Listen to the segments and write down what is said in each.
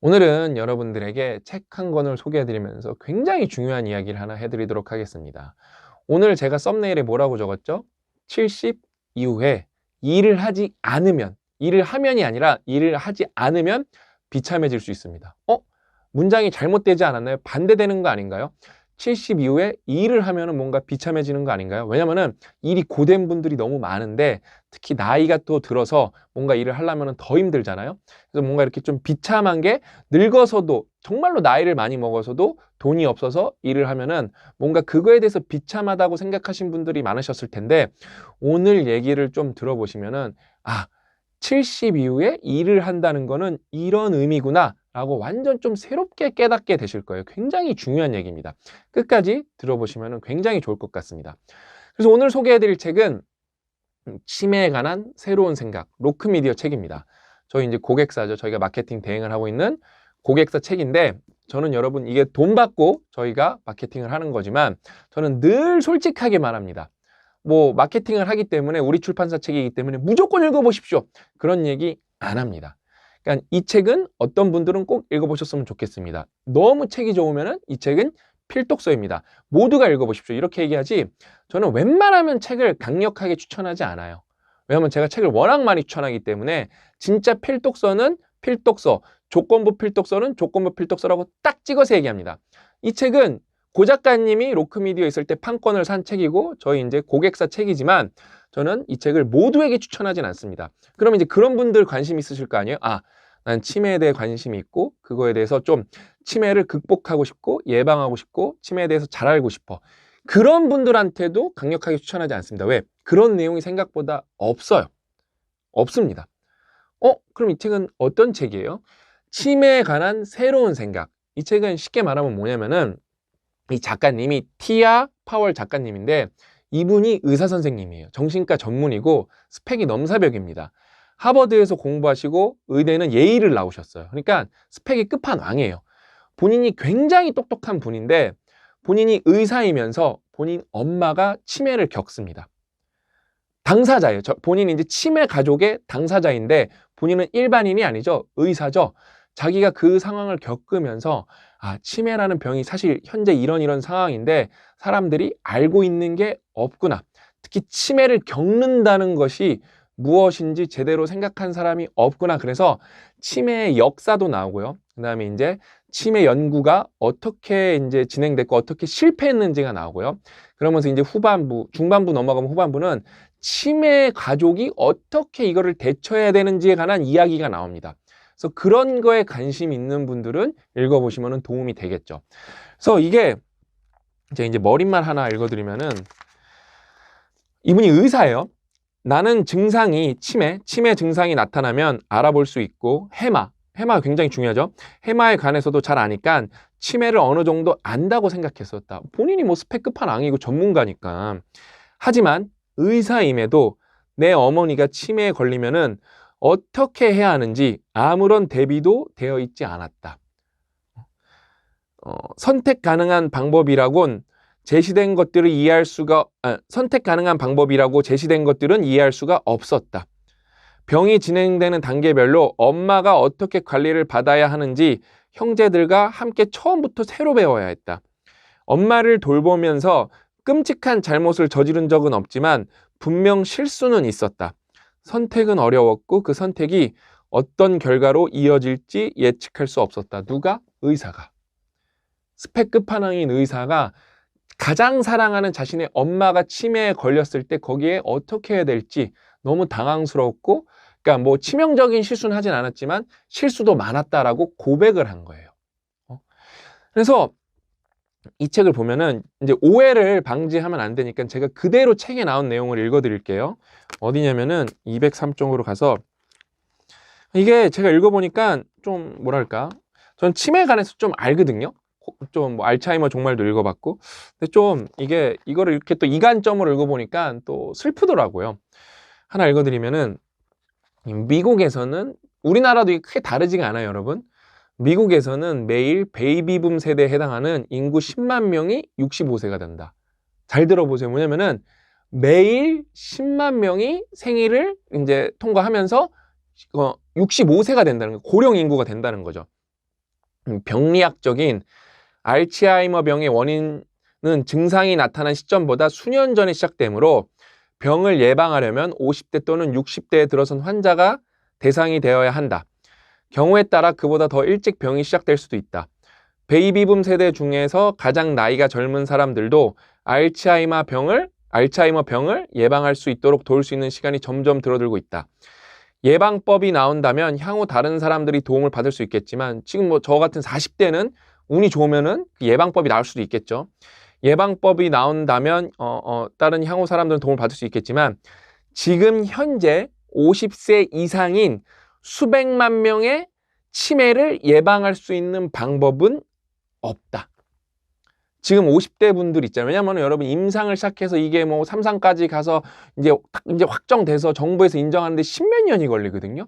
오늘은 여러분들에게 책 한 권을 소개해드리면서 굉장히 중요한 이야기를 하나 해드리도록 하겠습니다. 오늘 제가 썸네일에 뭐라고 적었죠? 70 이후에 일을 하지 않으면, 일을 하면이 아니라 일을 하지 않으면 비참해질 수 있습니다. 문장이 잘못되지 않았나요? 반대되는 거 아닌가요? 70 이후에 일을 하면 뭔가 비참해지는 거 아닌가요? 왜냐면은 일이 고된 분들이 너무 많은데 특히 나이가 또 들어서 뭔가 일을 하려면 더 힘들잖아요. 그래서 뭔가 이렇게 좀 비참한 게 늙어서도 정말로 나이를 많이 먹어서도 돈이 없어서 일을 하면은 뭔가 그거에 대해서 비참하다고 생각하신 분들이 많으셨을 텐데 오늘 얘기를 좀 들어보시면은 70 이후에 일을 한다는 거는 이런 의미구나 라고 완전 좀 새롭게 깨닫게 되실 거예요. 굉장히 중요한 얘기입니다. 끝까지 들어보시면 굉장히 좋을 것 같습니다. 그래서 오늘 소개해드릴 책은 치매에 관한 새로운 생각, 로크미디어 책입니다. 저희 이제 고객사죠. 저희가 마케팅 대행을 하고 있는 고객사 책인데 저는 여러분 이게 돈 받고 저희가 마케팅을 하는 거지만 저는 늘 솔직하게 말합니다. 마케팅을 하기 때문에 우리 출판사 책이기 때문에 무조건 읽어보십시오. 그런 얘기 안 합니다. 그러니까 이 책은 어떤 분들은 꼭 읽어보셨으면 좋겠습니다. 너무 책이 좋으면 이 책은 필독서입니다. 모두가 읽어보십시오. 이렇게 얘기하지 저는 웬만하면 책을 강력하게 추천하지 않아요. 왜냐하면 제가 책을 워낙 많이 추천하기 때문에 진짜 필독서는 필독서, 조건부 필독서는 조건부 필독서라고 딱 찍어서 얘기합니다. 이 책은 고 작가님이 로크미디어 있을 때 판권을 산 책이고 저희 이제 고객사 책이지만 저는 이 책을 모두에게 추천하진 않습니다. 그럼 이제 그런 분들 관심 있으실 거 아니에요? 난 치매에 대해 관심이 있고 그거에 대해서 좀 치매를 극복하고 싶고 예방하고 싶고 치매에 대해서 잘 알고 싶어. 그런 분들한테도 강력하게 추천하지 않습니다. 왜? 그런 내용이 생각보다 없어요. 없습니다. 그럼 이 책은 어떤 책이에요? 치매에 관한 새로운 생각. 이 책은 쉽게 말하면 뭐냐면은 이 작가님이 티아 파월 작가님인데 이분이 의사 선생님이에요. 정신과 전문이고 스펙이 넘사벽입니다. 하버드에서 공부하시고 의대는 예일을 나오셨어요. 그러니까 스펙이 끝판왕이에요. 본인이 굉장히 똑똑한 분인데 본인이 의사이면서 본인 엄마가 치매를 겪습니다. 당사자예요. 본인이 이제 치매 가족의 당사자인데 본인은 일반인이 아니죠. 의사죠. 자기가 그 상황을 겪으면서 치매라는 병이 사실 현재 이런 상황인데 사람들이 알고 있는 게 없구나. 특히 치매를 겪는다는 것이 무엇인지 제대로 생각한 사람이 없구나. 그래서 치매의 역사도 나오고요. 그다음에 이제 치매 연구가 어떻게 이제 진행됐고 어떻게 실패했는지가 나오고요. 그러면서 이제 후반부, 중반부 넘어가면 후반부는 치매 가족이 어떻게 이거를 대처해야 되는지에 관한 이야기가 나옵니다. 그래서 그런 거에 관심 있는 분들은 읽어보시면 도움이 되겠죠. 그래서 이게 제가 이제 머릿말 하나 읽어드리면은 이분이 의사예요. 나는 증상이 치매 증상이 나타나면 알아볼 수 있고 해마가 굉장히 중요하죠. 해마에 관해서도 잘 아니까 치매를 어느 정도 안다고 생각했었다. 본인이 스펙 끝판왕이고 전문가니까. 하지만 의사임에도 내 어머니가 치매에 걸리면은 어떻게 해야 하는지 아무런 대비도 되어 있지 않았다. 선택 가능한 방법이라곤 제시된 것들을 선택 가능한 방법이라고 제시된 것들은 이해할 수가 없었다. 병이 진행되는 단계별로 엄마가 어떻게 관리를 받아야 하는지 형제들과 함께 처음부터 새로 배워야 했다. 엄마를 돌보면서 끔찍한 잘못을 저지른 적은 없지만 분명 실수는 있었다. 선택은 어려웠고 그 선택이 어떤 결과로 이어질지 예측할 수 없었다. 누가? 의사가. 스펙 끝판왕인 의사가 가장 사랑하는 자신의 엄마가 치매에 걸렸을 때 거기에 어떻게 해야 될지 너무 당황스럽고 그러니까 치명적인 실수는 하진 않았지만 실수도 많았다라고 고백을 한 거예요. 그래서 이 책을 보면은 이제 오해를 방지하면 안 되니까 제가 그대로 책에 나온 내용을 읽어드릴게요. 어디냐면은 203쪽으로 가서 이게 제가 읽어보니까 좀 뭐랄까 전 치매에 관해서 좀 알거든요. 좀 알츠하이머 종말도 읽어봤고 근데 좀 이거를 이렇게 또 이간점으로 읽어보니까 또 슬프더라고요. 하나 읽어드리면은 미국에서는 우리나라도 이게 크게 다르지가 않아요, 여러분. 미국에서는 매일 베이비붐 세대에 해당하는 인구 10만 명이 65세가 된다. 잘 들어보세요. 뭐냐면은 매일 10만 명이 생일을 이제 통과하면서 65세가 된다는 거예요. 고령 인구가 된다는 거죠. 병리학적인 알츠하이머 병의 원인은 증상이 나타난 시점보다 수년 전에 시작되므로 병을 예방하려면 50대 또는 60대에 들어선 환자가 대상이 되어야 한다. 경우에 따라 그보다 더 일찍 병이 시작될 수도 있다. 베이비붐 세대 중에서 가장 나이가 젊은 사람들도 알츠하이머 병을 예방할 수 있도록 도울 수 있는 시간이 점점 줄어들고 있다. 예방법이 나온다면 향후 다른 사람들이 도움을 받을 수 있겠지만 지금 뭐 저 같은 40대는 운이 좋으면은 예방법이 나올 수도 있겠죠. 예방법이 나온다면 다른 향후 사람들은 도움을 받을 수 있겠지만 지금 현재 50세 이상인 수백만 명의 치매를 예방할 수 있는 방법은 없다. 지금 50대 분들 있잖아요. 왜냐면 여러분 임상을 시작해서 이게 뭐 3상까지 가서 이제 확정돼서 정부에서 인정하는데 십몇 년이 걸리거든요.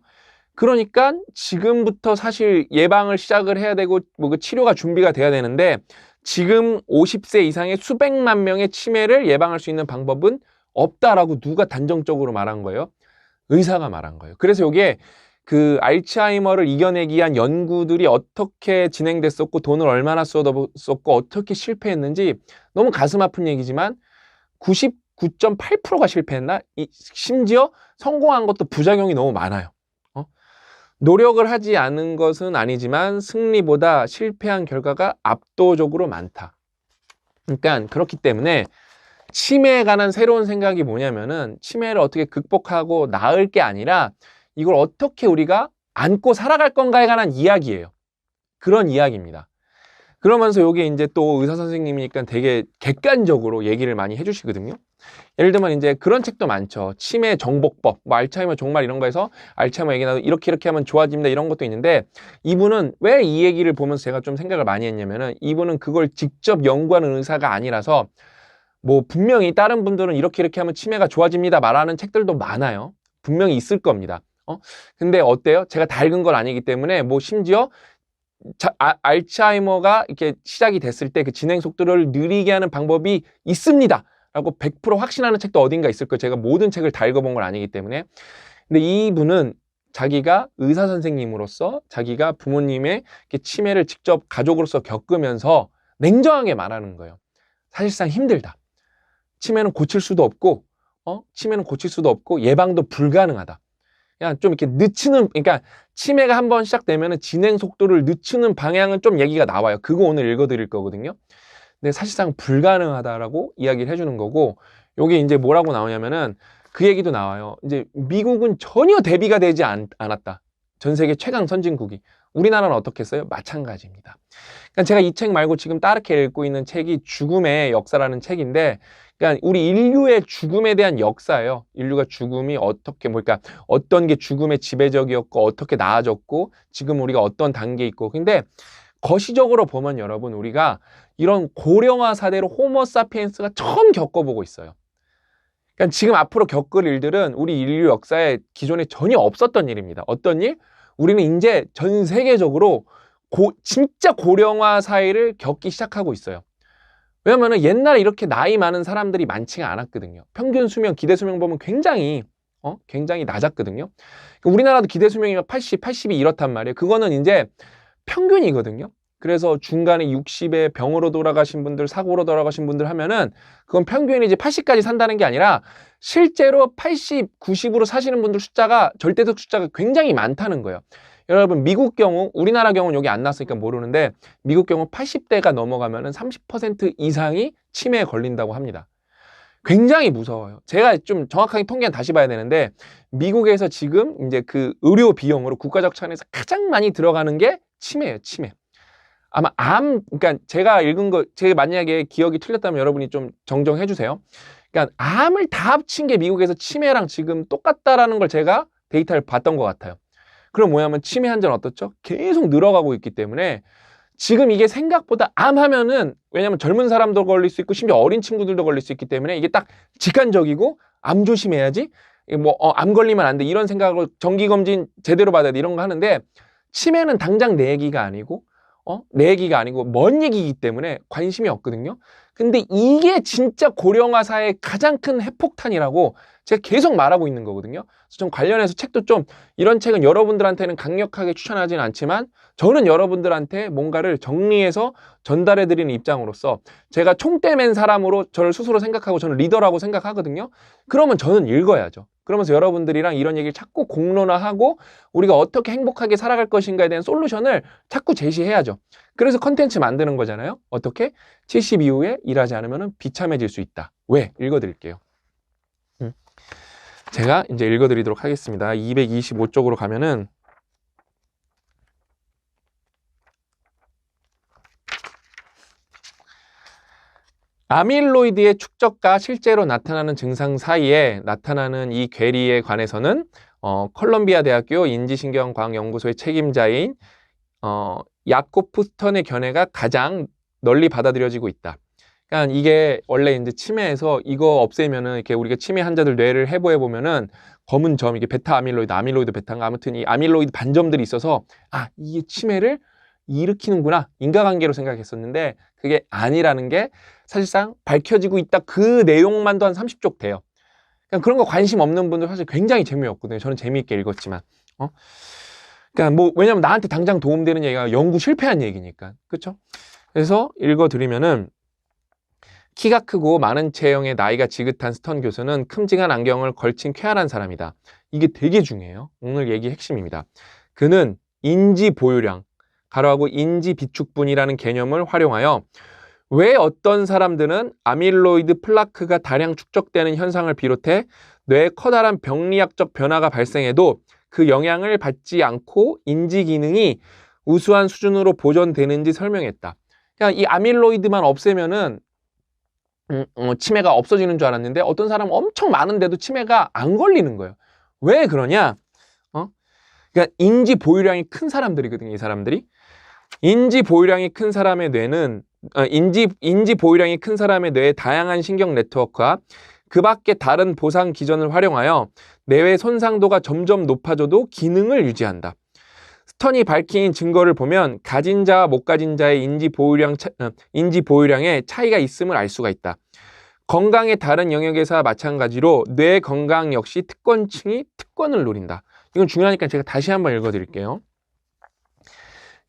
그러니까 지금부터 사실 예방을 시작을 해야 되고 뭐 그 치료가 준비가 돼야 되는데 지금 50세 이상의 수백만 명의 치매를 예방할 수 있는 방법은 없다라고 누가 단정적으로 말한 거예요? 의사가 말한 거예요. 그래서 이게 그 알츠하이머를 이겨내기 위한 연구들이 어떻게 진행됐었고 돈을 얼마나 쏟았었고 어떻게 실패했는지 너무 가슴 아픈 얘기지만 99.8%가 실패했나? 심지어 성공한 것도 부작용이 너무 많아요. 노력을 하지 않은 것은 아니지만 승리보다 실패한 결과가 압도적으로 많다. 그러니까 그렇기 때문에 치매에 관한 새로운 생각이 뭐냐면은 치매를 어떻게 극복하고 나을 게 아니라 이걸 어떻게 우리가 안고 살아갈 건가에 관한 이야기예요. 그런 이야기입니다. 그러면서 이게 이제 또 의사 선생님이니까 되게 객관적으로 얘기를 많이 해주시거든요. 예를 들면 이제 그런 책도 많죠. 치매 정복법, 뭐 알츠하이머 종말 이런 거에서 알츠하이머 얘기 나도 이렇게 하면 좋아집니다 이런 것도 있는데 이분은 왜 이 얘기를 보면서 제가 좀 생각을 많이 했냐면은 이분은 그걸 직접 연구하는 의사가 아니라서 뭐 분명히 다른 분들은 이렇게 하면 치매가 좋아집니다 말하는 책들도 많아요. 분명히 있을 겁니다. 근데 어때요? 제가 다 읽은 건 아니기 때문에 뭐 심지어 알츠하이머가 이렇게 시작이 됐을 때 그 진행 속도를 느리게 하는 방법이 있습니다 라고 100% 확신하는 책도 어딘가 있을 거예요. 제가 모든 책을 다 읽어본 건 아니기 때문에. 근데 이분은 자기가 의사 선생님으로서 자기가 부모님의 치매를 직접 가족으로서 겪으면서 냉정하게 말하는 거예요. 사실상 힘들다. 치매는 고칠 수도 없고 예방도 불가능하다. 그냥 좀 이렇게 늦추는, 그러니까 치매가 한번 시작되면 진행 속도를 늦추는 방향은 좀 얘기가 나와요. 그거 오늘 읽어드릴 거거든요. 근데 사실상 불가능하다라고 이야기를 해주는 거고, 요게 이제 뭐라고 나오냐면은 그 얘기도 나와요. 이제 미국은 전혀 대비가 되지 않았다. 전 세계 최강 선진국이. 우리나라는 어떻게 했어요? 마찬가지입니다. 그러니까 제가 이 책 말고 지금 따르게 읽고 있는 책이 죽음의 역사라는 책인데, 그러니까 우리 인류의 죽음에 대한 역사예요. 인류가 죽음이 어떻게 그러니까 어떤 게 죽음의 지배적이었고 어떻게 나아졌고 지금 우리가 어떤 단계에 있고. 근데 거시적으로 보면 여러분 우리가 이런 고령화 사대로 호모사피엔스가 처음 겪어보고 있어요. 그러니까 지금 앞으로 겪을 일들은 우리 인류 역사에 기존에 전혀 없었던 일입니다. 어떤 일? 우리는 이제 전 세계적으로 진짜 고령화 사회를 겪기 시작하고 있어요. 왜냐면은 옛날에 이렇게 나이 많은 사람들이 많지가 않았거든요. 평균 수명, 기대 수명 보면 굉장히 낮았거든요. 우리나라도 기대 수명이 80, 82 이렇단 말이에요. 그거는 이제 평균이거든요. 그래서 중간에 60에 병으로 돌아가신 분들, 사고로 돌아가신 분들 하면은 그건 평균이지 80까지 산다는 게 아니라 실제로 80, 90으로 사시는 분들 숫자가 절대적 숫자가 굉장히 많다는 거예요. 여러분 미국 경우, 우리나라 경우는 여기 안 나왔으니까 모르는데 미국 경우 80대가 넘어가면은 30% 이상이 치매에 걸린다고 합니다. 굉장히 무서워요. 제가 좀 정확하게 통계는 다시 봐야 되는데 미국에서 지금 이제 그 의료 비용으로 국가적 차원에서 가장 많이 들어가는 게 치매예요, 치매. 아마 그러니까 제가 읽은 거, 제가 만약에 기억이 틀렸다면 여러분이 좀 정정해 주세요. 그러니까 암을 다 합친 게 미국에서 치매랑 지금 똑같다라는 걸 제가 데이터를 봤던 것 같아요. 그럼 뭐냐면 치매 환자는 어떻죠? 계속 늘어가고 있기 때문에 지금 이게 생각보다 암 하면은 왜냐면 젊은 사람도 걸릴 수 있고 심지어 어린 친구들도 걸릴 수 있기 때문에 이게 딱 직관적이고 암 조심해야지 암 걸리면 안 돼 이런 생각으로 정기검진 제대로 받아야 돼 이런 거 하는데 치매는 당장 내 얘기가 아니고 내 얘기가 아니고 먼 얘기이기 때문에 관심이 없거든요. 근데 이게 진짜 고령화 사회의 가장 큰 핵폭탄이라고 제가 계속 말하고 있는 거거든요. 그래서 좀 관련해서 책도 좀 이런 책은 여러분들한테는 강력하게 추천하지는 않지만 저는 여러분들한테 뭔가를 정리해서 전달해 드리는 입장으로서 제가 총대 맨 사람으로 저를 스스로 생각하고 저는 리더라고 생각하거든요. 그러면 저는 읽어야죠. 그러면서 여러분들이랑 이런 얘기를 자꾸 공론화하고 우리가 어떻게 행복하게 살아갈 것인가에 대한 솔루션을 자꾸 제시해야죠. 그래서 컨텐츠 만드는 거잖아요. 어떻게? 70 이후에 일하지 않으면 비참해질 수 있다. 왜? 읽어드릴게요. 제가 이제 읽어드리도록 하겠습니다. 225쪽으로 가면은 아밀로이드의 축적과 실제로 나타나는 증상 사이에 나타나는 이 괴리에 관해서는 컬럼비아 대학교 인지신경과학연구소의 책임자인 야코프 스턴의 견해가 가장 널리 받아들여지고 있다. 그러니까 이게 원래 이제 치매에서 이거 없애면은 이렇게 우리가 치매 환자들 뇌를 해부해 보면은 검은 점, 이게 베타 아밀로이드, 아밀로이드 베타인가 아무튼 이 아밀로이드 반점들이 있어서 이게 치매를 일으키는구나 인과관계로 생각했었는데 그게 아니라는 게 사실상 밝혀지고 있다. 그 내용만도 한 30쪽 돼요. 그냥 그런 거 관심 없는 분들 사실 굉장히 재미없거든요. 저는 재미있게 읽었지만. 그러니까 뭐 왜냐면 나한테 당장 도움되는 얘기가 연구 실패한 얘기니까. 그렇죠? 그래서 읽어드리면은 키가 크고 많은 체형의 나이가 지긋한 스턴 교수는 큼직한 안경을 걸친 쾌활한 사람이다. 이게 되게 중요해요. 오늘 얘기 핵심입니다. 그는 인지 보유량, 가로하고 인지 비축분이라는 개념을 활용하여 왜 어떤 사람들은 아밀로이드 플라크가 다량 축적되는 현상을 비롯해 뇌에 커다란 병리학적 변화가 발생해도 그 영향을 받지 않고 인지 기능이 우수한 수준으로 보존되는지 설명했다. 그냥 이 아밀로이드만 없애면은 치매가 없어지는 줄 알았는데 어떤 사람은 엄청 많은데도 치매가 안 걸리는 거예요. 왜 그러냐? 그러니까 인지 보유량이 큰 사람들이거든요. 이 사람들이. 인지 보유량이 큰 사람의 뇌는 인지 보유량이 큰 사람의 뇌의 다양한 신경 네트워크와 그 밖의 다른 보상 기전을 활용하여 뇌의 손상도가 점점 높아져도 기능을 유지한다. 스턴이 밝힌 증거를 보면 가진 자와 못 가진 자의 인지 보유량에 차이가 있음을 알 수가 있다. 건강의 다른 영역에서와 마찬가지로 뇌 건강 역시 특권층이 특권을 노린다. 이건 중요하니까 제가 다시 한번 읽어드릴게요.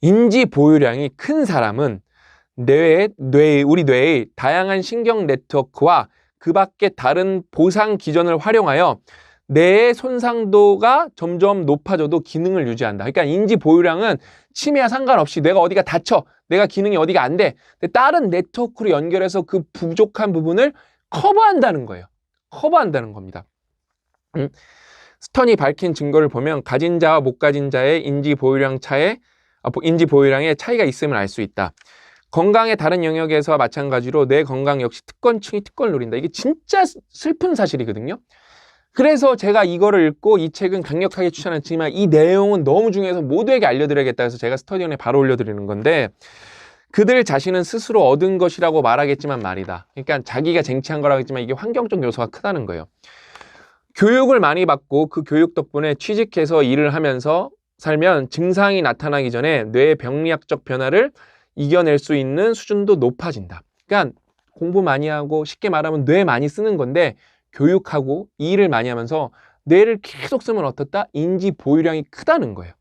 인지 보유량이 큰 사람은 우리 뇌의 다양한 신경 네트워크와 그 밖의 다른 보상 기전을 활용하여 뇌의 손상도가 점점 높아져도 기능을 유지한다. 그러니까 인지 보유량은 치매와 상관없이 뇌가 어디가 다쳐, 내가 기능이 어디가 안 돼, 다른 네트워크로 연결해서 그 부족한 부분을 커버한다는 거예요. 커버한다는 겁니다. 스턴이 밝힌 증거를 보면 가진 자와 못 가진 자의 인지 보유량의 차이가 있음을 알 수 있다. 건강의 다른 영역에서와 마찬가지로 뇌 건강 역시 특권층이 특권을 노린다. 이게 진짜 슬픈 사실이거든요. 그래서 제가 이거를 읽고 이 책은 강력하게 추천했지만 이 내용은 너무 중요해서 모두에게 알려드려야겠다 해서 제가 스터디온에 바로 올려드리는 건데, 그들 자신은 스스로 얻은 것이라고 말하겠지만 말이다. 그러니까 자기가 쟁취한 거라고 했지만 이게 환경적 요소가 크다는 거예요. 교육을 많이 받고 그 교육 덕분에 취직해서 일을 하면서 살면 증상이 나타나기 전에 뇌의 병리학적 변화를 이겨낼 수 있는 수준도 높아진다. 그러니까 공부 많이 하고 쉽게 말하면 뇌 많이 쓰는 건데, 교육하고 일을 많이 하면서 뇌를 계속 쓰면 어떻다? 인지 보유량이 크다는 거예요.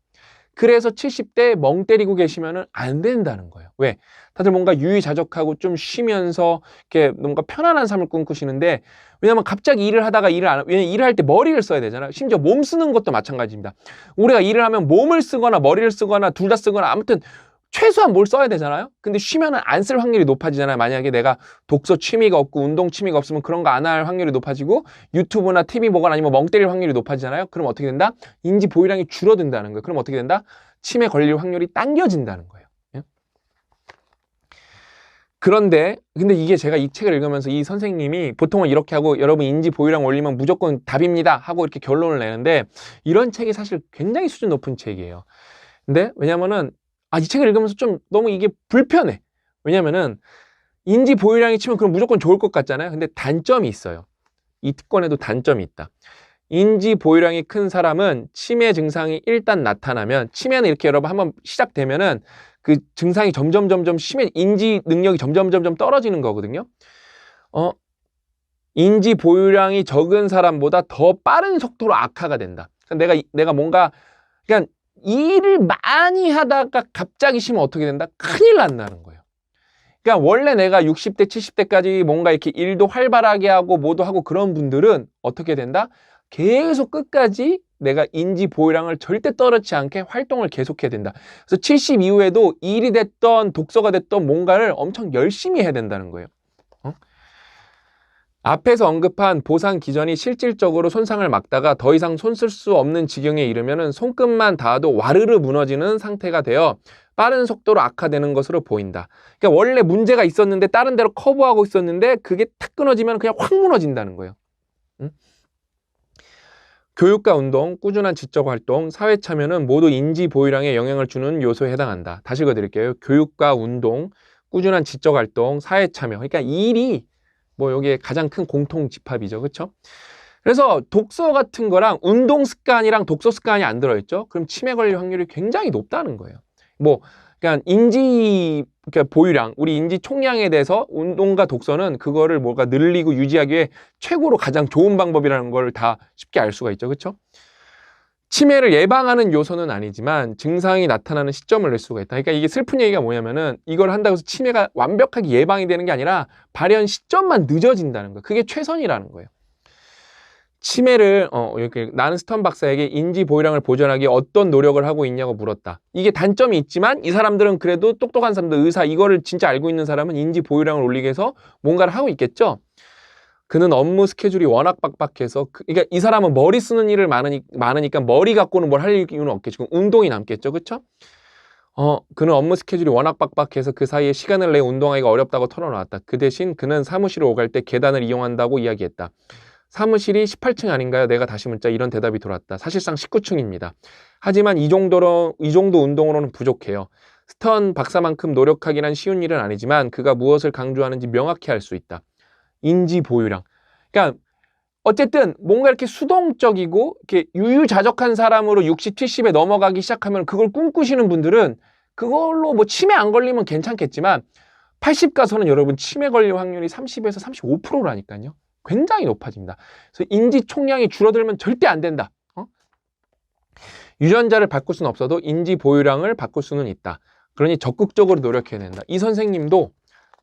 그래서 70대 멍 때리고 계시면 안 된다는 거예요. 왜? 다들 뭔가 유의자적하고 좀 쉬면서 이렇게 뭔가 편안한 삶을 꿈꾸시는데, 왜냐면 갑자기 일을 하다가 왜냐면 일을 할 때 머리를 써야 되잖아요. 심지어 몸 쓰는 것도 마찬가지입니다. 우리가 일을 하면 몸을 쓰거나 머리를 쓰거나 둘 다 쓰거나 아무튼 최소한 뭘 써야 되잖아요. 근데 쉬면은 안 쓸 확률이 높아지잖아요. 만약에 내가 독서 취미가 없고 운동 취미가 없으면 그런 거 안 할 확률이 높아지고 유튜브나 TV 보거나 아니면 멍 때릴 확률이 높아지잖아요. 그럼 어떻게 된다? 인지 보유량이 줄어든다는 거예요. 그럼 어떻게 된다? 치매 걸릴 확률이 당겨진다는 거예요. 예? 근데 이게 제가 이 책을 읽으면서 이 선생님이 보통은 이렇게 하고 여러분 인지 보유량 올리면 무조건 답입니다 하고 이렇게 결론을 내는데, 이런 책이 사실 굉장히 수준 높은 책이에요. 근데 왜냐면은 이 책을 읽으면서 좀 너무 이게 불편해. 왜냐면은 인지 보유량이 치면 그럼 무조건 좋을 것 같잖아요. 근데 단점이 있어요. 이 특권에도 단점이 있다. 인지 보유량이 큰 사람은 치매 증상이 일단 나타나면, 치매는 이렇게 여러분 한번 시작되면은 그 증상이 점점 인지 능력이 점점 떨어지는 거거든요. 인지 보유량이 적은 사람보다 더 빠른 속도로 악화가 된다. 내가 뭔가 그냥 일을 많이 하다가 갑자기 쉬면 어떻게 된다? 큰일 난다는 거예요. 그러니까 원래 내가 60대, 70대까지 뭔가 이렇게 일도 활발하게 하고 뭐도 하고 그런 분들은 어떻게 된다? 계속 끝까지 내가 인지 보유량을 절대 떨어지지 않게 활동을 계속해야 된다. 그래서 70 이후에도 일이 됐던 독서가 됐던 뭔가를 엄청 열심히 해야 된다는 거예요. 앞에서 언급한 보상 기전이 실질적으로 손상을 막다가 더 이상 손 쓸 수 없는 지경에 이르면은 손끝만 닿아도 와르르 무너지는 상태가 되어 빠른 속도로 악화되는 것으로 보인다. 그러니까 원래 문제가 있었는데 다른 데로 커브하고 있었는데 그게 탁 끊어지면 그냥 확 무너진다는 거예요. 응? 교육과 운동, 꾸준한 지적 활동, 사회 참여는 모두 인지 보유량에 영향을 주는 요소에 해당한다. 다시 읽어드릴게요. 교육과 운동, 꾸준한 지적 활동, 사회 참여. 그러니까 일이 뭐 여기에 가장 큰 공통 집합이죠. 그렇죠? 그래서 독서 같은 거랑 운동 습관이랑 독서 습관이 안 들어있죠? 그럼 치매 걸릴 확률이 굉장히 높다는 거예요. 뭐 그러니까 인지 그러니까 보유량, 우리 인지 총량에 대해서 운동과 독서는 그거를 뭔가 늘리고 유지하기 위해 최고로 가장 좋은 방법이라는 걸 다 쉽게 알 수가 있죠. 그렇죠? 치매를 예방하는 요소는 아니지만 증상이 나타나는 시점을 낼 수가 있다. 그러니까 이게 슬픈 얘기가 뭐냐면은 이걸 한다고 해서 치매가 완벽하게 예방이 되는 게 아니라 발현 시점만 늦어진다는 거예요. 그게 최선이라는 거예요. 치매를 이렇게 나는 스턴 박사에게 인지 보유량을 보존하기 어떤 노력을 하고 있냐고 물었다. 이게 단점이 있지만 이 사람들은 그래도 똑똑한 사람들, 의사, 이거를 진짜 알고 있는 사람은 인지 보유량을 올리기 위해서 뭔가를 하고 있겠죠. 그는 업무 스케줄이 워낙 빡빡해서 그러니까 이 사람은 머리 쓰는 일을 많으니까 머리 갖고는 뭘 할 이유는 없겠죠. 그럼 운동이 남겠죠. 그렇죠? 그는 업무 스케줄이 워낙 빡빡해서 그 사이에 시간을 내 운동하기가 어렵다고 털어놓았다. 그 대신 그는 사무실을 오갈 때 계단을 이용한다고 이야기했다. 사무실이 18층 아닌가요? 내가 다시 묻자 이런 대답이 돌았다. 사실상 19층입니다. 하지만 이 정도 운동으로는 부족해요. 스턴 박사만큼 노력하기란 쉬운 일은 아니지만 그가 무엇을 강조하는지 명확히 알 수 있다. 인지 보유량. 그러니까 어쨌든 뭔가 이렇게 수동적이고 이렇게 유유자적한 사람으로 60, 70에 넘어가기 시작하면 그걸 꿈꾸시는 분들은 그걸로 뭐 치매 안 걸리면 괜찮겠지만 80 가서는 여러분 치매 걸릴 확률이 30에서 35%라니까요. 굉장히 높아집니다. 그래서 인지 총량이 줄어들면 절대 안 된다. 유전자를 바꿀 수는 없어도 인지 보유량을 바꿀 수는 있다. 그러니 적극적으로 노력해야 된다. 이 선생님도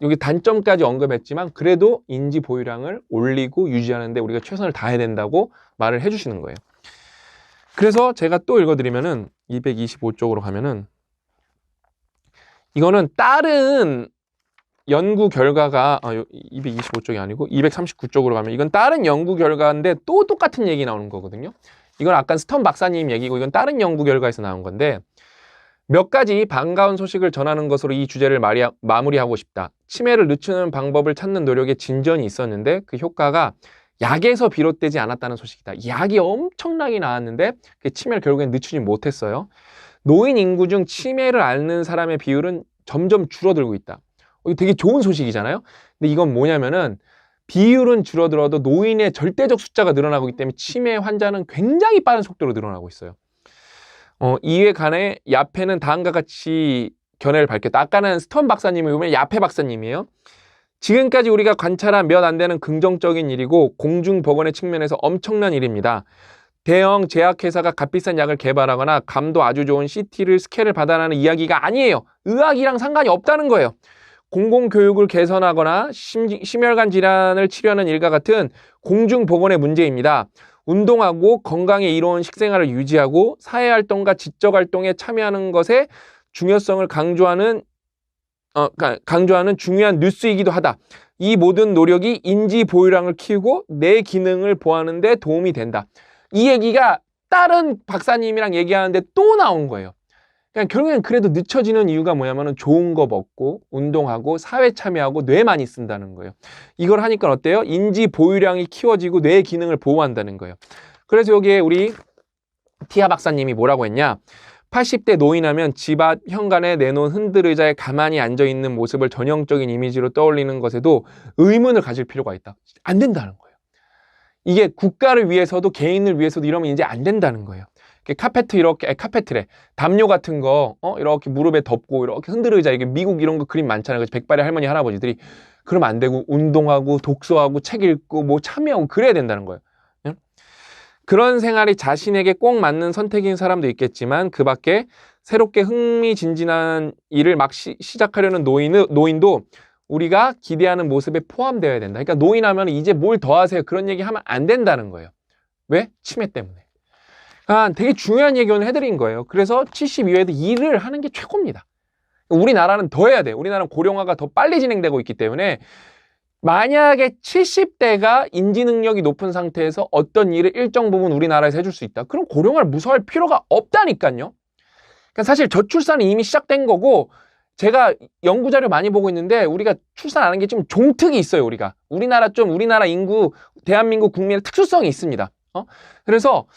여기 단점까지 언급했지만 그래도 인지 보유량을 올리고 유지하는데 우리가 최선을 다해야 된다고 말을 해주시는 거예요. 그래서 제가 또 읽어드리면은 225쪽으로 가면은 이거는 다른 연구 결과가 225쪽이 아니고 239쪽으로 가면 이건 다른 연구 결과인데 또 똑같은 얘기 나오는 거거든요. 이건 아까 스턴 박사님 얘기고 이건 다른 연구 결과에서 나온 건데 몇 가지 반가운 소식을 전하는 것으로 이 주제를 마무리하고 싶다. 치매를 늦추는 방법을 찾는 노력에 진전이 있었는데 그 효과가 약에서 비롯되지 않았다는 소식이다. 약이 엄청나게 나왔는데 그 치매를 결국엔 늦추지 못했어요. 노인 인구 중 치매를 앓는 사람의 비율은 점점 줄어들고 있다. 이거 되게 좋은 소식이잖아요. 근데 이건 뭐냐면은 비율은 줄어들어도 노인의 절대적 숫자가 늘어나고 있기 때문에 치매 환자는 굉장히 빠른 속도로 늘어나고 있어요. 이에 관해 야페는 다음과 같이 견해를 밝혔다. 아까는 스턴 박사님이 보면 야페 박사님이에요. 지금까지 우리가 관찰한 몇 안 되는 긍정적인 일이고 공중보건의 측면에서 엄청난 일입니다. 대형 제약회사가 값비싼 약을 개발하거나 감도 아주 좋은 CT를 스캔을 받아라는 이야기가 아니에요. 의학이랑 상관이 없다는 거예요. 공공교육을 개선하거나 심혈관 질환을 치료하는 일과 같은 공중보건의 문제입니다. 운동하고 건강에 이로운 식생활을 유지하고 사회활동과 지적활동에 참여하는 것의 중요성을 강조하는 중요한 뉴스이기도 하다. 이 모든 노력이 인지 보유량을 키우고 내 기능을 보호하는 데 도움이 된다. 이 얘기가 다른 박사님이랑 얘기하는데 또 나온 거예요. 그냥 결국엔 그래도 늦춰지는 이유가 뭐냐면 좋은 거 먹고 운동하고 사회 참여하고 뇌 많이 쓴다는 거예요. 이걸 하니까 어때요? 인지 보유량이 키워지고 뇌 기능을 보호한다는 거예요. 그래서 여기에 우리 티아 박사님이 뭐라고 했냐? 80대 노인하면 집 앞 현관에 내놓은 흔들 의자에 가만히 앉아있는 모습을 전형적인 이미지로 떠올리는 것에도 의문을 가질 필요가 있다. 안 된다는 거예요. 이게 국가를 위해서도 개인을 위해서도 이러면 이제 안 된다는 거예요. 카페트래. 담요 같은 거, 이렇게 무릎에 덮고, 이렇게 흔들 의자, 이게 미국 이런 거 그림 많잖아요. 백발의 할머니, 할아버지들이. 그러면 안 되고 운동하고 독서하고 책 읽고 뭐 참여하고 그래야 된다는 거예요. 예? 그런 생활이 자신에게 꼭 맞는 선택인 사람도 있겠지만 그 밖에 새롭게 흥미진진한 일을 막 시작하려는 노인도 우리가 기대하는 모습에 포함되어야 된다. 그러니까 노인하면 이제 뭘 더 하세요? 그런 얘기 하면 안 된다는 거예요. 왜? 치매 때문에. 되게 중요한 얘기 오늘 해드린 거예요. 그래서 70 이후에도 일을 하는 게 최고입니다. 우리나라는 더 해야 돼요. 우리나라는 고령화가 더 빨리 진행되고 있기 때문에 만약에 70대가 인지 능력이 높은 상태에서 어떤 일을 일정 부분 우리나라에서 해줄 수 있다. 그럼 고령화를 무서워할 필요가 없다니까요. 그러니까 사실 저출산은 이미 시작된 거고 제가 연구 자료 많이 보고 있는데 우리가 출산 안 하는 게 좀 종특이 있어요. 우리나라 인구, 대한민국 국민의 특수성이 있습니다. 그래서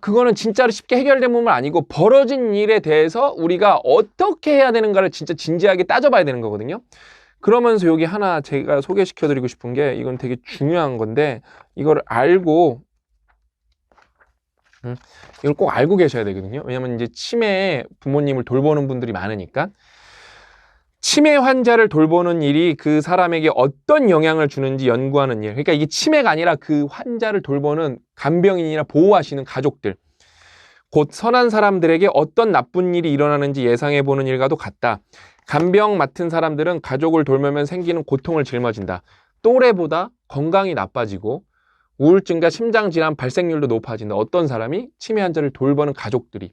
그거는 진짜로 쉽게 해결된 부분은 아니고 벌어진 일에 대해서 우리가 어떻게 해야 되는가를 진짜 진지하게 따져봐야 되는 거거든요. 그러면서 여기 하나 제가 소개시켜 드리고 싶은 게 이건 되게 중요한 건데 이걸 알고 이걸 꼭 알고 계셔야 되거든요. 왜냐면 이제 치매에 부모님을 돌보는 분들이 많으니까. 치매 환자를 돌보는 일이 그 사람에게 어떤 영향을 주는지 연구하는 일. 그러니까 이게 치매가 아니라 그 환자를 돌보는 간병인이나 보호하시는 가족들. 곧 선한 사람들에게 어떤 나쁜 일이 일어나는지 예상해보는 일과도 같다. 간병 맡은 사람들은 가족을 돌보면 생기는 고통을 짊어진다. 또래보다 건강이 나빠지고 우울증과 심장질환 발생률도 높아진다. 어떤 사람이? 치매 환자를 돌보는 가족들이.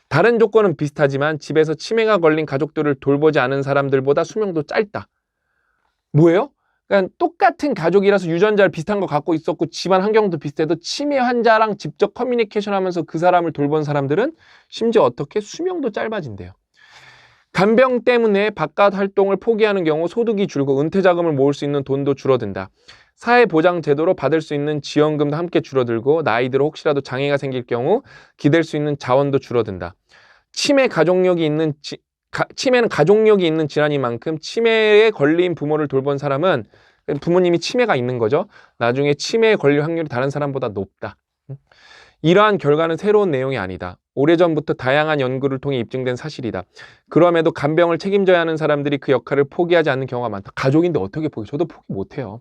다른 조건은 비슷하지만 집에서 치매가 걸린 가족들을 돌보지 않은 사람들보다 수명도 짧다. 뭐예요? 그러니까 똑같은 가족이라서 유전자를 비슷한 거 갖고 있었고 집안 환경도 비슷해도 치매 환자랑 직접 커뮤니케이션 하면서 그 사람을 돌본 사람들은 심지어 어떻게? 수명도 짧아진대요. 간병 때문에 바깥 활동을 포기하는 경우 소득이 줄고 은퇴 자금을 모을 수 있는 돈도 줄어든다. 사회보장제도로 받을 수 있는 지원금도 함께 줄어들고 나이 들어 혹시라도 장애가 생길 경우 기댈 수 있는 자원도 줄어든다. 치매는 가족력이 있는 질환인 만큼 치매에 걸린 부모를 돌본 사람은 부모님이 치매가 있는 거죠. 나중에 치매에 걸릴 확률이 다른 사람보다 높다. 이러한 결과는 새로운 내용이 아니다. 오래전부터 다양한 연구를 통해 입증된 사실이다. 그럼에도 간병을 책임져야 하는 사람들이 그 역할을 포기하지 않는 경우가 많다. 가족인데 어떻게 포기? 저도 포기 못해요.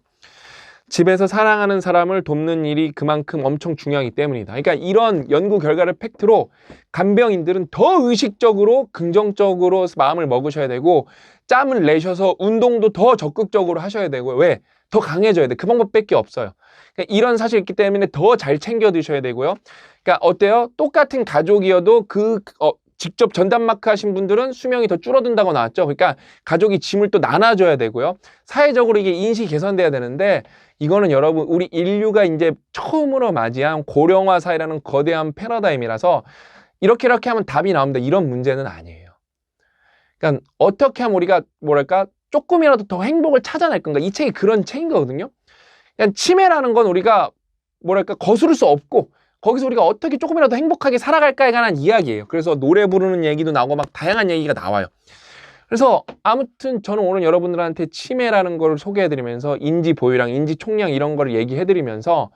집에서 사랑하는 사람을 돕는 일이 그만큼 엄청 중요하기 때문이다. 그러니까 이런 연구 결과를 팩트로 간병인들은 더 의식적으로 긍정적으로 마음을 먹으셔야 되고 짬을 내셔서 운동도 더 적극적으로 하셔야 되고 왜? 더 강해져야 돼. 그 방법밖에 없어요. 그러니까 이런 사실이 있기 때문에 더 잘 챙겨 드셔야 되고요. 그러니까 어때요? 똑같은 가족이어도 직접 전담마크 하신 분들은 수명이 더 줄어든다고 나왔죠. 그러니까 가족이 짐을 또 나눠줘야 되고요. 사회적으로 이게 인식이 개선돼야 되는데 이거는 여러분 우리 인류가 이제 처음으로 맞이한 고령화 사회라는 거대한 패러다임이라서 이렇게 하면 답이 나옵니다. 이런 문제는 아니에요. 그러니까 어떻게 하면 우리가 뭐랄까 조금이라도 더 행복을 찾아낼 건가 이 책이 그런 책인 거거든요. 그냥 치매라는 건 우리가 뭐랄까 거스를 수 없고 거기서 우리가 어떻게 조금이라도 행복하게 살아갈까에 관한 이야기예요. 그래서 노래 부르는 얘기도 나오고 막 다양한 얘기가 나와요. 그래서 아무튼 저는 오늘 여러분들한테 치매라는 걸 소개해드리면서 인지 보유랑 인지 총량 이런 걸 얘기해드리면서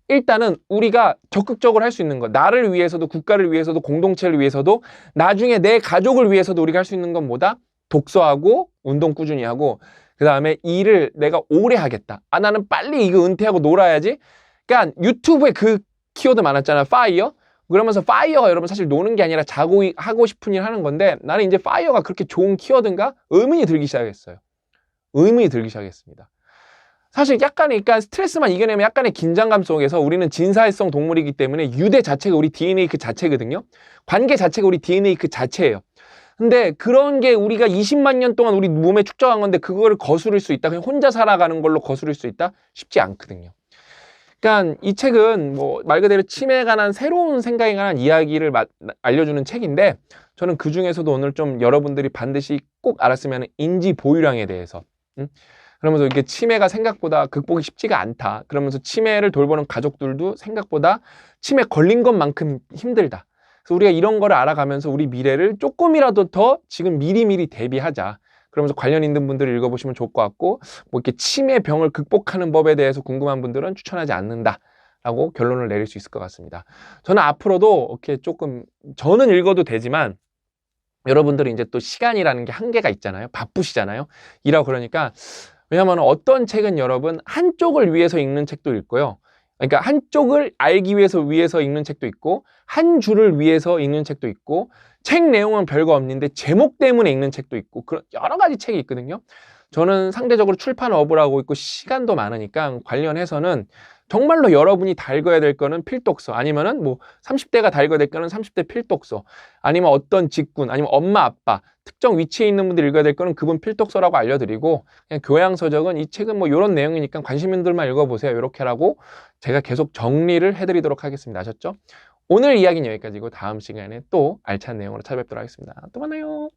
일단은 우리가 적극적으로 할 수 있는 거 나를 위해서도 국가를 위해서도 공동체를 위해서도 나중에 내 가족을 위해서도 우리가 할 수 있는 건 뭐다? 독서하고 운동 꾸준히 하고 그 다음에 일을 내가 오래 하겠다. 나는 빨리 이거 은퇴하고 놀아야지. 그러니까 유튜브에 그 키워드 많았잖아. 파이어. 그러면서 파이어가 여러분 사실 노는 게 아니라 자고 하고 싶은 일 하는 건데 나는 이제 파이어가 그렇게 좋은 키워드인가? 의문이 들기 시작했어요. 의문이 들기 시작했습니다. 사실 약간의 그러니까 스트레스만 이겨내면 약간의 긴장감 속에서 우리는 진사회성 동물이기 때문에 유대 자체가 우리 DNA 그 자체거든요. 관계 자체가 우리 DNA 그 자체예요. 근데 그런 게 우리가 20만 년 동안 우리 몸에 축적한 건데 그거를 거스를 수 있다. 그냥 혼자 살아가는 걸로 거스를 수 있다? 쉽지 않거든요. 그러니까 이 책은 뭐 말 그대로 치매에 관한 새로운 생각에 관한 이야기를 알려주는 책인데 저는 그 중에서도 오늘 좀 여러분들이 반드시 꼭 알았으면 하는 인지 보유량에 대해서 그러면서 이게 치매가 생각보다 극복이 쉽지가 않다. 그러면서 치매를 돌보는 가족들도 생각보다 치매 걸린 것만큼 힘들다. 그래서 우리가 이런 거를 알아가면서 우리 미래를 조금이라도 더 지금 미리미리 대비하자. 그러면서 관련 있는 분들을 읽어보시면 좋을 것 같고 뭐 이렇게 치매 병을 극복하는 법에 대해서 궁금한 분들은 추천하지 않는다라고 결론을 내릴 수 있을 것 같습니다. 저는 앞으로도 이렇게 조금 저는 읽어도 되지만 여러분들이 이제 또 시간이라는 게 한계가 있잖아요. 바쁘시잖아요. 일하고 그러니까 왜냐하면 어떤 책은 여러분 한쪽을 위해서 읽는 책도 읽고요. 그러니까 한쪽을 알기 위해서 읽는 책도 있고 한 줄을 위해서 읽는 책도 있고 책 내용은 별거 없는데 제목 때문에 읽는 책도 있고 그런 여러 가지 책이 있거든요. 저는 상대적으로 출판 업을 하고 있고 시간도 많으니까 관련해서는 정말로 여러분이 다 읽어야 될 거는 필독서 아니면은 뭐 30대가 다 읽어야 될 거는 30대 필독서 아니면 어떤 직군 아니면 엄마 아빠 특정 위치에 있는 분들이 읽어야 될 거는 그분 필독서라고 알려드리고 그냥 교양서적은 이 책은 뭐 이런 내용이니까 관심 있는 분들만 읽어보세요 이렇게라고 제가 계속 정리를 해드리도록 하겠습니다. 아셨죠? 오늘 이야기는 여기까지고 다음 시간에 또 알찬 내용으로 찾아뵙도록 하겠습니다. 또 만나요.